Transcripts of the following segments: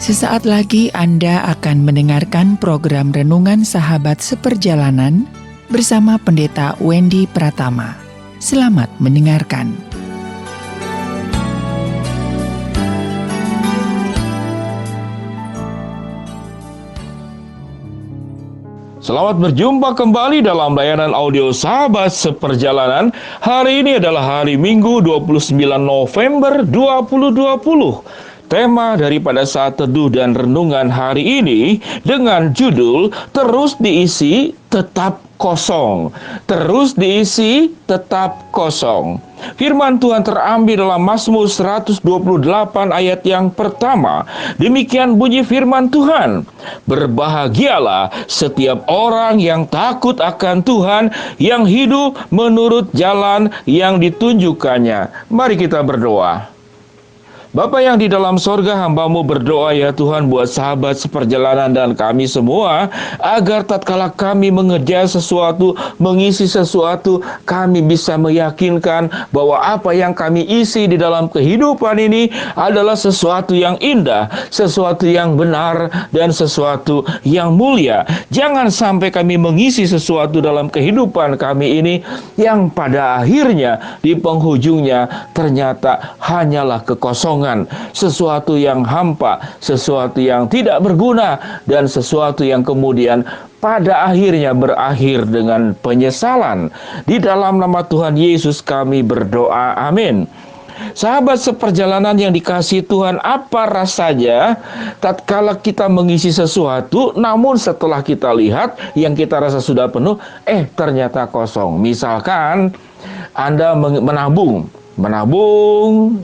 Sesaat lagi Anda akan mendengarkan program Renungan Sahabat Seperjalanan bersama Pendeta Wendy Pratama. Selamat mendengarkan. Selamat berjumpa kembali dalam layanan audio Sahabat Seperjalanan. Hari ini adalah hari Minggu 29 November 2020. Tema daripada saat teduh dan renungan hari ini dengan judul Terus Diisi Tetap Kosong. Terus diisi tetap kosong. Firman Tuhan terambil dalam Mazmur 128 ayat yang pertama. Demikian bunyi firman Tuhan. Berbahagialah setiap orang yang takut akan Tuhan, yang hidup menurut jalan yang ditunjukkannya. Mari kita berdoa. Bapa yang di dalam sorga, hamba-Mu berdoa ya Tuhan buat sahabat seperjalanan dan kami semua, agar tatkala kami mengerjakan sesuatu, mengisi sesuatu, kami bisa meyakinkan bahwa apa yang kami isi di dalam kehidupan ini adalah sesuatu yang indah, sesuatu yang benar, dan sesuatu yang mulia. Jangan sampai kami mengisi sesuatu dalam kehidupan kami ini yang pada akhirnya di penghujungnya ternyata hanyalah kekosongan. Sesuatu yang hampa, sesuatu yang tidak berguna, dan sesuatu yang kemudian pada akhirnya berakhir dengan penyesalan. Di dalam nama Tuhan Yesus kami berdoa, amin. Sahabat seperjalanan yang dikasihi Tuhan, apa rasanya tatkala kita mengisi sesuatu, namun setelah kita lihat yang kita rasa sudah penuh, ternyata kosong. Misalkan Anda menabung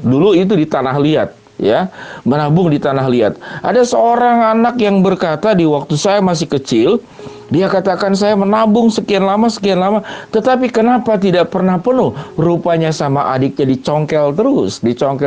dulu itu di tanah liat, ya, menabung di tanah liat. Ada seorang anak yang berkata di waktu saya masih kecil, dia katakan saya menabung sekian lama, tetapi kenapa tidak pernah penuh? Rupanya sama adiknya dicongkel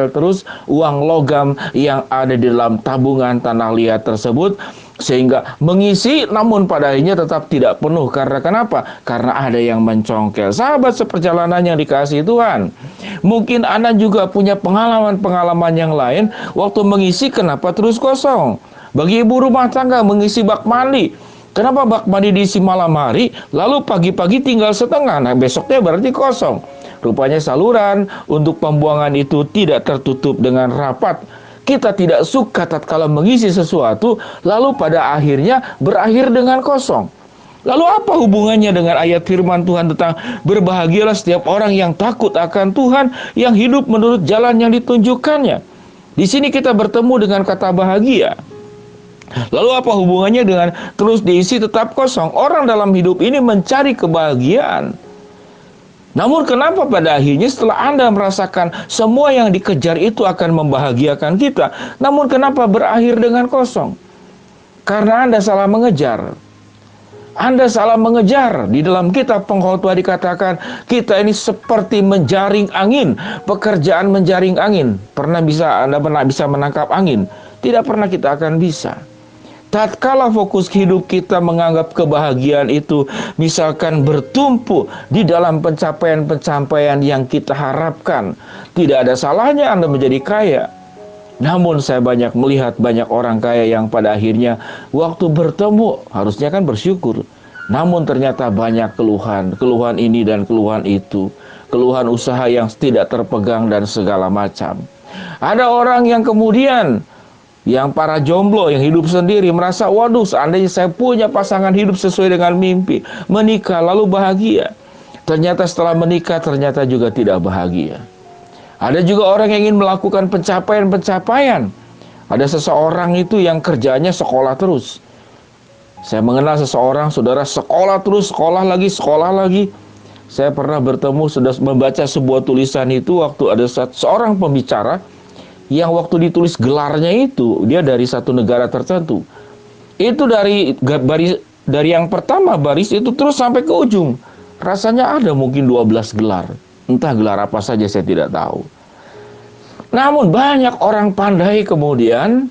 terus uang logam yang ada di dalam tabungan tanah liat tersebut, sehingga mengisi namun pada akhirnya tetap tidak penuh. Karena kenapa? Karena ada yang mencongkel. Sahabat seperjalanan yang dikasihi Tuhan, mungkin Anda juga punya pengalaman-pengalaman yang lain. Waktu mengisi kenapa terus kosong? Bagi ibu rumah tangga mengisi bak mandi, kenapa bak mandi diisi malam hari, lalu pagi-pagi tinggal setengah, nah besoknya berarti kosong. Rupanya saluran untuk pembuangan itu tidak tertutup dengan rapat. Kita tidak suka tatkala mengisi sesuatu, lalu pada akhirnya berakhir dengan kosong. Lalu apa hubungannya dengan ayat firman Tuhan tentang berbahagialah setiap orang yang takut akan Tuhan, yang hidup menurut jalan yang ditunjukkannya? Di sini kita bertemu dengan kata bahagia. Lalu apa hubungannya dengan terus diisi tetap kosong? Orang dalam hidup ini mencari kebahagiaan. Namun kenapa pada akhirnya setelah Anda merasakan semua yang dikejar itu akan membahagiakan kita, namun kenapa berakhir dengan kosong? Karena Anda salah mengejar. Anda salah mengejar. Di dalam kitab Pengkhotbah dikatakan, kita ini seperti menjaring angin, pekerjaan menjaring angin. Anda pernah bisa menangkap angin? Tidak pernah kita akan bisa. Tatkala fokus hidup kita menganggap kebahagiaan itu misalkan bertumpu di dalam pencapaian-pencapaian yang kita harapkan, tidak ada salahnya Anda menjadi kaya. Namun saya banyak melihat banyak orang kaya yang pada akhirnya waktu bertemu harusnya kan bersyukur, namun ternyata banyak keluhan ini dan keluhan itu, keluhan usaha yang tidak terpegang dan segala macam. Ada orang yang kemudian yang para jomblo yang hidup sendiri merasa, waduh, seandainya saya punya pasangan hidup sesuai dengan mimpi, menikah lalu bahagia. Ternyata setelah menikah ternyata juga tidak bahagia. Ada juga orang yang ingin melakukan pencapaian-pencapaian. Ada seseorang itu yang kerjanya sekolah terus. Saya mengenal seseorang, saudara, sekolah terus, sekolah lagi. Saya pernah bertemu, sudah membaca sebuah tulisan itu waktu ada seorang pembicara yang waktu ditulis gelarnya itu, dia dari satu negara tertentu. Itu dari yang pertama baris itu terus sampai ke ujung. Rasanya ada mungkin 12 gelar. Entah gelar apa saja saya tidak tahu. Namun banyak orang pandai kemudian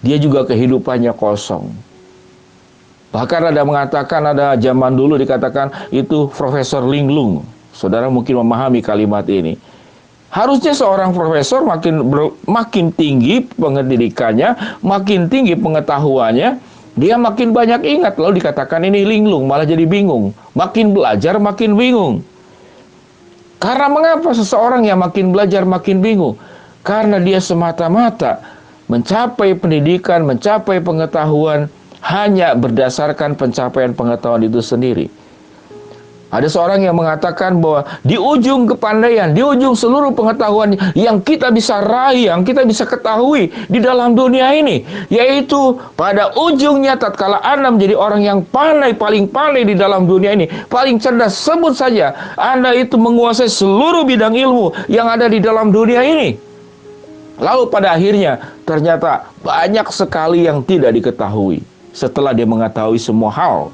dia juga kehidupannya kosong. Bahkan ada mengatakan, ada zaman dulu dikatakan itu Profesor Linglung. Saudara mungkin memahami kalimat ini. Harusnya seorang profesor makin tinggi pendidikannya, makin tinggi pengetahuannya, dia makin banyak ingat. Lalu dikatakan ini linglung, malah jadi bingung. Makin belajar, makin bingung. Karena mengapa seseorang yang makin belajar, makin bingung? Karena dia semata-mata mencapai pendidikan, mencapai pengetahuan hanya berdasarkan pencapaian pengetahuan itu sendiri. Ada seorang yang mengatakan bahwa di ujung kepandaian, di ujung seluruh pengetahuan yang kita bisa raih, yang kita bisa ketahui di dalam dunia ini, yaitu pada ujungnya tatkala Anda menjadi orang yang pandai, paling pandai di dalam dunia ini, paling cerdas, sebut saja Anda itu menguasai seluruh bidang ilmu yang ada di dalam dunia ini. Lalu pada akhirnya ternyata banyak sekali yang tidak diketahui setelah dia mengetahui semua hal.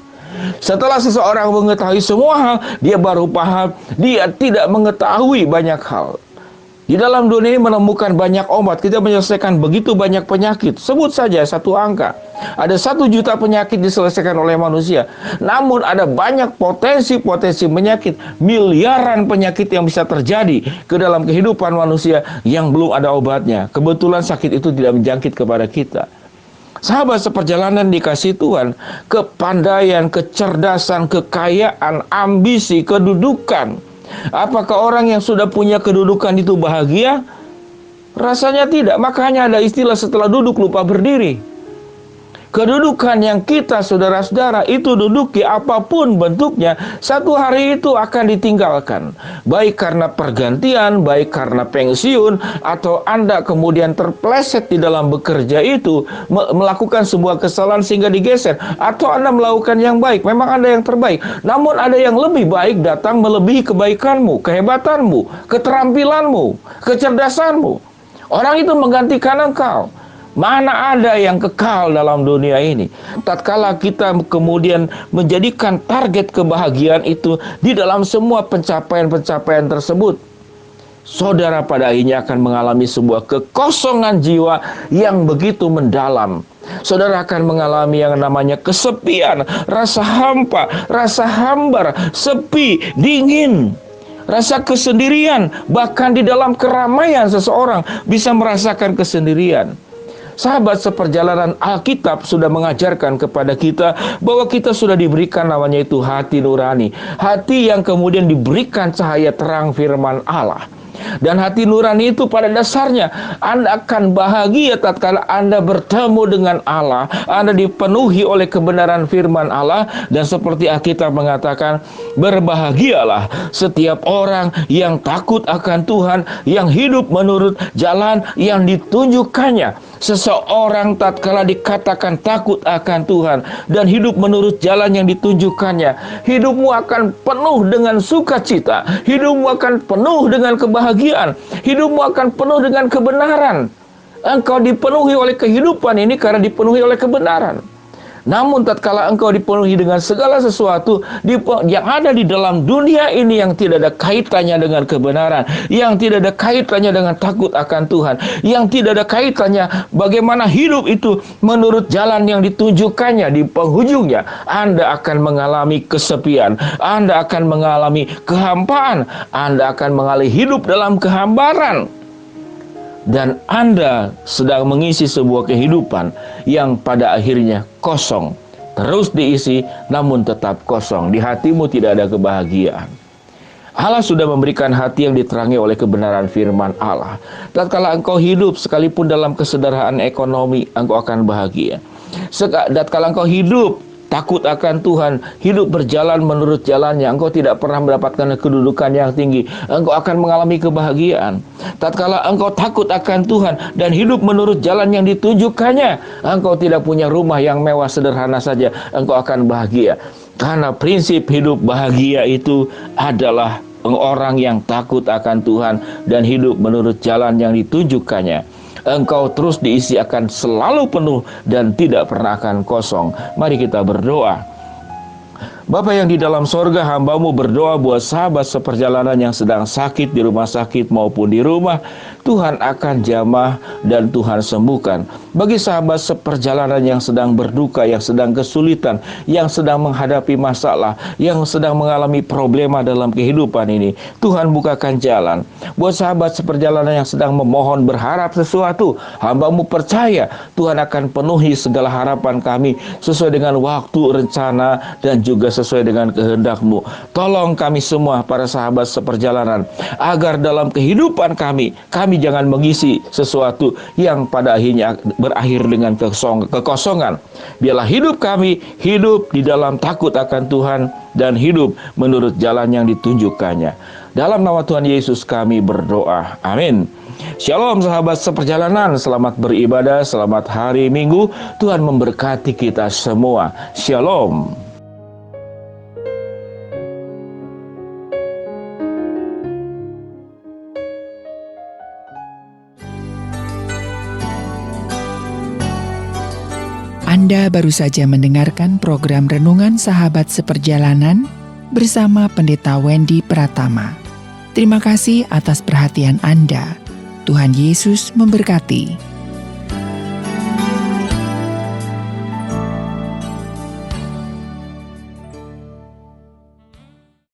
Setelah seseorang mengetahui semua hal, dia baru paham dia tidak mengetahui banyak hal. Di dalam dunia ini menemukan banyak obat, kita menyelesaikan begitu banyak penyakit. Sebut saja satu angka, ada 1 juta penyakit diselesaikan oleh manusia. Namun ada banyak potensi-potensi penyakit, miliaran penyakit yang bisa terjadi ke dalam kehidupan manusia yang belum ada obatnya. Kebetulan sakit itu tidak menjangkit kepada kita. Sahabat seperjalanan dikasih Tuhan, kepandaian, kecerdasan, kekayaan, ambisi, kedudukan. Apakah orang yang sudah punya kedudukan itu bahagia? Rasanya tidak. Makanya ada istilah setelah duduk lupa berdiri. Kedudukan yang kita, saudara-saudara, itu duduki apapun bentuknya, satu hari itu akan ditinggalkan. Baik karena pergantian, baik karena pensiun, atau Anda kemudian terpleset di dalam bekerja itu, melakukan sebuah kesalahan sehingga digeser, atau Anda melakukan yang baik, memang Anda yang terbaik. Namun ada yang lebih baik datang melebihi kebaikanmu, kehebatanmu, keterampilanmu, kecerdasanmu. Orang itu menggantikan engkau. Mana ada yang kekal dalam dunia ini? Tatkala kita kemudian menjadikan target kebahagiaan itu di dalam semua pencapaian-pencapaian tersebut, saudara pada akhirnya akan mengalami sebuah kekosongan jiwa yang begitu mendalam. Saudara akan mengalami yang namanya kesepian, rasa hampa, rasa hambar, sepi, dingin, rasa kesendirian. Bahkan di dalam keramaian seseorang bisa merasakan kesendirian. Sahabat seperjalanan, Alkitab sudah mengajarkan kepada kita bahwa kita sudah diberikan namanya itu hati nurani. Hati yang kemudian diberikan cahaya terang firman Allah. Dan hati nurani itu pada dasarnya Anda akan bahagia tatkala Anda bertemu dengan Allah, Anda dipenuhi oleh kebenaran firman Allah. Dan seperti Alkitab mengatakan, berbahagialah setiap orang yang takut akan Tuhan, yang hidup menurut jalan yang ditunjukkannya. Seseorang tatkala dikatakan takut akan Tuhan dan hidup menurut jalan yang ditunjukkannya, hidupmu akan penuh dengan sukacita, hidupmu akan penuh dengan kebahagiaan, hidupmu akan penuh dengan kebenaran. Engkau dipenuhi oleh kehidupan ini karena dipenuhi oleh kebenaran. Namun tatkala engkau dipenuhi dengan segala sesuatu yang ada di dalam dunia ini yang tidak ada kaitannya dengan kebenaran, yang tidak ada kaitannya dengan takut akan Tuhan, yang tidak ada kaitannya bagaimana hidup itu menurut jalan yang ditunjukkannya, di penghujungnya Anda akan mengalami kesepian, Anda akan mengalami kehampaan, Anda akan mengalami hidup dalam kehambaran. Dan Anda sedang mengisi sebuah kehidupan yang pada akhirnya kosong. Terus diisi namun tetap kosong. Di hatimu tidak ada kebahagiaan. Allah sudah memberikan hati yang diterangi oleh kebenaran firman Allah. Tatkala engkau hidup sekalipun dalam kesederhanaan ekonomi, engkau akan bahagia. Tatkala engkau hidup takut akan Tuhan, hidup berjalan menurut jalannya, engkau tidak pernah mendapatkan kedudukan yang tinggi, engkau akan mengalami kebahagiaan. Tatkala engkau takut akan Tuhan dan hidup menurut jalan yang ditunjukkannya, engkau tidak punya rumah yang mewah, sederhana saja, engkau akan bahagia. Karena prinsip hidup bahagia itu adalah orang yang takut akan Tuhan dan hidup menurut jalan yang ditunjukkannya. Engkau terus diisi akan selalu penuh dan tidak pernah akan kosong. Mari kita berdoa. Bapa yang di dalam sorga, hamba-Mu berdoa buat sahabat seperjalanan yang sedang sakit di rumah sakit maupun di rumah. Tuhan akan jamah dan Tuhan sembuhkan. Bagi sahabat seperjalanan yang sedang berduka, yang sedang kesulitan, yang sedang menghadapi masalah, yang sedang mengalami problema dalam kehidupan ini, Tuhan bukakan jalan. Buat sahabat seperjalanan yang sedang memohon berharap sesuatu, hamba-Mu percaya Tuhan akan penuhi segala harapan kami sesuai dengan waktu, rencana, dan juga sesuai dengan kehendak-Mu. Tolong kami semua para sahabat seperjalanan, agar dalam kehidupan kami jangan mengisi sesuatu yang pada akhirnya berakhir dengan kekosongan. Biarlah hidup kami hidup di dalam takut akan Tuhan dan hidup menurut jalan yang ditunjukkannya. Dalam nama Tuhan Yesus kami berdoa. Amin. Shalom sahabat seperjalanan, selamat beribadah, selamat hari Minggu. Tuhan memberkati kita semua. Shalom. Anda baru saja mendengarkan program Renungan Sahabat Seperjalanan bersama Pendeta Wendy Pratama. Terima kasih atas perhatian Anda. Tuhan Yesus memberkati.